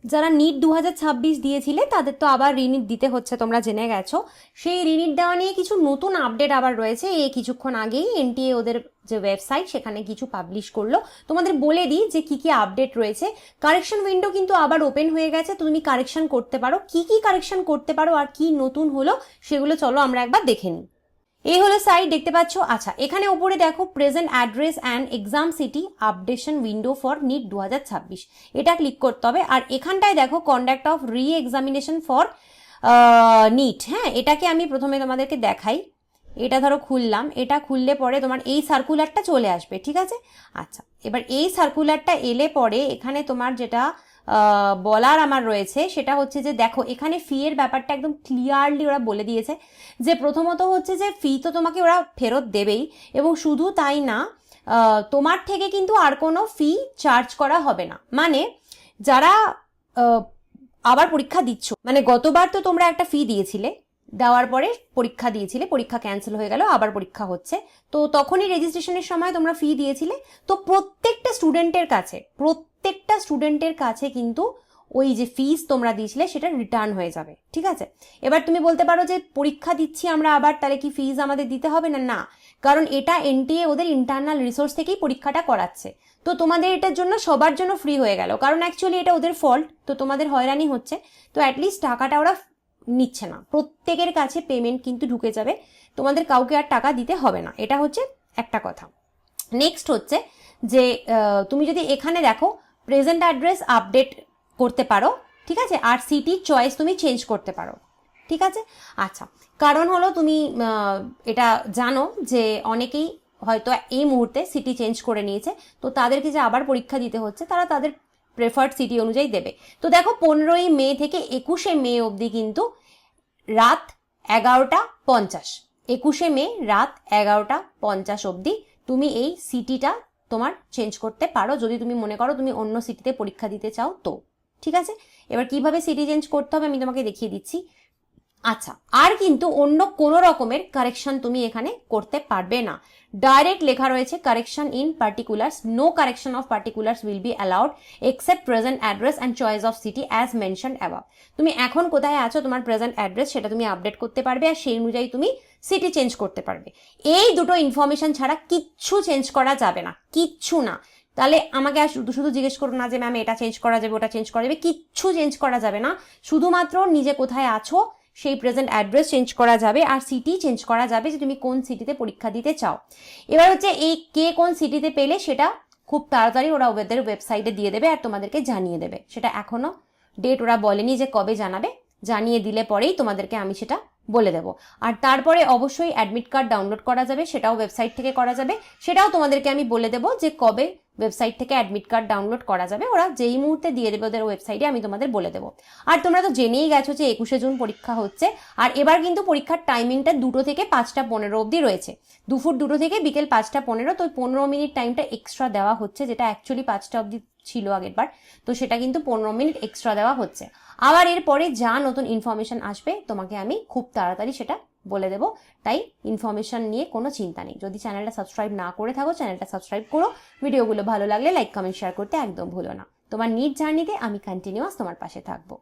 যারা নিট 2026 দিয়েছিলে তাদের তো আবার রিনিট দিতে হচ্ছে, তোমরা জেনে গেছো। সেই রিনিট দেওয়া নিয়ে কিছু নতুন আপডেট আবার রয়েছে। এই কিছুক্ষণ আগেই এনটিএ ওদের যে ওয়েবসাইট সেখানে কিছু পাবলিশ করলো। তোমাদের বলে দিই যে কি কি আপডেট রয়েছে। কারেকশন উইন্ডো কিন্তু আবার ওপেন হয়ে গেছে, তুমি কারেকশন করতে পারো। কি কি কারেকশন করতে পারো আর কি নতুন হলো সেগুলো চলো আমরা একবার দেখে নিই। এই হলো সাইট, দেখতে পাচ্ছ। আচ্ছা, এখানে উপরে দেখো present address and exam city updation window for NEET 2026, এটা ক্লিক করতে হবে। আর এখানটায় দেখো conduct of re examination for NEET. হ্যাঁ, এটাকে আমি প্রথমে তোমাদেরকে দেখাই। এটা ধরো খুললাম, এটা খুললে পরে তোমার এই সার্কুলারটা চলে আসবে, ঠিক আছে। আচ্ছা, এবার এই সার্কুলারটা এলে পরে এখানে তোমার যেটা বলার আমার রয়েছে সেটা হচ্ছে যে দেখো এখানে ফি এর ব্যাপারটা একদম ক্লিয়ারলি ওরা বলে দিয়েছে যে প্রথমত হচ্ছে যে ফি তো তোমাকে ওরা ফেরত দেবেই, এবং শুধু তাই না, তোমার থেকে কিন্তু আর কোনো ফি চার্জ করা হবে না। মানে যারা আবার পরীক্ষা দিচ্ছ, মানে গতবার তো তোমরা একটা ফি দিয়েছিলে, দেওয়ার পরে পরীক্ষা দিয়েছিলে, পরীক্ষা ক্যান্সেল হয়ে গেল, আবার পরীক্ষা হচ্ছে, তো তখনই রেজিস্ট্রেশনের সময় তোমরা ফি দিয়েছিলে। তো প্রত্যেকটা স্টুডেন্টের কাছে কিন্তু ওই যে ফিস তোমরা দিয়েছিলে সেটা রিটার্ন হয়ে যাবে, ঠিক আছে। এবার তুমি বলতে পারো যে পরীক্ষা দিচ্ছি আমরা আবার, তাহলে কি ফিস আমাদের দিতে হবে না? না, কারণ এটা এনটিএ ওদের ইন্টারনাল রিসোর্স থেকেই পরীক্ষাটা করাচ্ছে। তো তোমাদের এটার জন্য সবার জন্য ফ্রি হয়ে গেল, কারণ অ্যাকচুয়ালি এটা ওদের ফল্ট, তো তোমাদের হয়রানি হচ্ছে। তো অ্যাটলিস্ট টাকাটা ওরা নিচ্ছে না, প্রত্যেকের কাছে পেমেন্ট কিন্তু ঢুকে যাবে, তোমাদের কাউকে আর টাকা দিতে হবে না। এটা হচ্ছে একটা কথা। নেক্সট হচ্ছে যে তুমি যদি এখানে দেখো প্রেজেন্ট অ্যাড্রেস আপডেট করতে পারো, ঠিক আছে, আর সিটি চয়েস তুমি চেঞ্জ করতে পারো, ঠিক আছে। আচ্ছা, কারণ হলো তুমি এটা জানো যে অনেকেই হয়তো এই মুহূর্তে সিটি চেঞ্জ করে নিয়েছে, তো তাদেরকে যে আবার পরীক্ষা দিতে হচ্ছে তারা তাদের প্রেফার্ড সিটি অনুযায়ী দেবে। তো দেখো 15ই মে থেকে 21শে মে অবধি কিন্তু রাত 11:50, 21শে মে রাত 11:50 অবধি তুমি এই সিটিটা তোমার চেঞ্জ করতে পারো, যদি তুমি মনে করো তুমি অন্য সিটিতে পরীক্ষা দিতে চাও তো, ঠিক আছে। এবার কিভাবে সিটি চেঞ্জ করতে হবে আমি তোমাকে দেখিয়ে দিচ্ছি। আচ্ছা, আর কিন্তু অন্য কোনো রকমের কারেকশন তুমি এখানে করতে পারবে না। ডাইরেক্ট লেখা রয়েছে correction in particulars, no correction of particulars will be allowed except present address and choice of city as mention above. তুমি এখন কোথায় আছো, তোমার প্রেজেন্ট অ্যাড্রেস সেটা তুমি আপডেট করতে পারবে, আর সেই অনুযায়ী তুমি সিটি চেঞ্জ করতে পারবে। এই দুটো ইনফরমেশন ছাড়া কিচ্ছু চেঞ্জ করা যাবে না, কিচ্ছু না। তাহলে আমাকে আর শুধু শুধু জিজ্ঞেস করো না যে ম্যাম এটা চেঞ্জ করা যাবে ওটা চেঞ্জ করা যাবে, কিচ্ছু চেঞ্জ করা যাবে না। শুধুমাত্র নিজে কোথায় আছো সেই প্রেজেন্ট অ্যাড্রেস চেঞ্জ করা যাবে, আর সিটি চেঞ্জ করা যাবে যে তুমি কোন সিটিতে পরীক্ষা দিতে চাও। এবার হচ্ছে এই কে কোন সিটিতে পেলে সেটা খুব তাড়াতাড়ি ওরা ওদের ওয়েবসাইটে দিয়ে দেবে আর তোমাদেরকে জানিয়ে দেবে। সেটা এখনো ডেট ওরা বলেনি যে কবে জানাবে, জানিয়ে দিলে পরেই তোমাদেরকে আমি সেটা বলে দেবো। আর তারপরে অবশ্যই অ্যাডমিট কার্ড ডাউনলোড করা যাবে, সেটাও ওয়েবসাইট থেকে করা যাবে, সেটাও তোমাদেরকে আমি বলে দেবো যে কবে ওয়েবসাইট থেকে অ্যাডমিট কার্ড ডাউনলোড করা যাবে। ওরা যেই মুহূর্তে দিয়ে দেবে ওদের ওয়েবসাইটে আমি তোমাদের বলে দেবো। আর তোমরা তো জেনেই গেছো যে 21শে জুন পরীক্ষা হচ্ছে, আর এবার কিন্তু পরীক্ষার টাইমিংটা 2টো থেকে 5:15 অবধি রয়েছে। দুপুর 2টো থেকে বিকেল 5:15, তো 15 মিনিট টাইমটা এক্সট্রা দেওয়া হচ্ছে, যেটা অ্যাকচুয়ালি 5টা অবধি ছিল আগের বার, তো সেটা কিন্তু 15 মিনিট এক্সট্রা দেওয়া হচ্ছে। আবার এরপরে যা নতুন ইনফরমেশন আসবে তোমাকে আমি খুব তাড়াতাড়ি সেটা বলে দেবো, তাই ইনফরমেশন নিয়ে কোনো চিন্তা নেই। যদি চ্যানেলটা সাবস্ক্রাইব না করে থাকো চ্যানেলটা সাবস্ক্রাইব করো, ভিডিওগুলো ভালো লাগলে লাইক কমেন্ট শেয়ার করতে একদম ভুলো না। তোমার নিট জার্নিতে আমি কন্টিনিউয়াস তোমার পাশে থাকবো।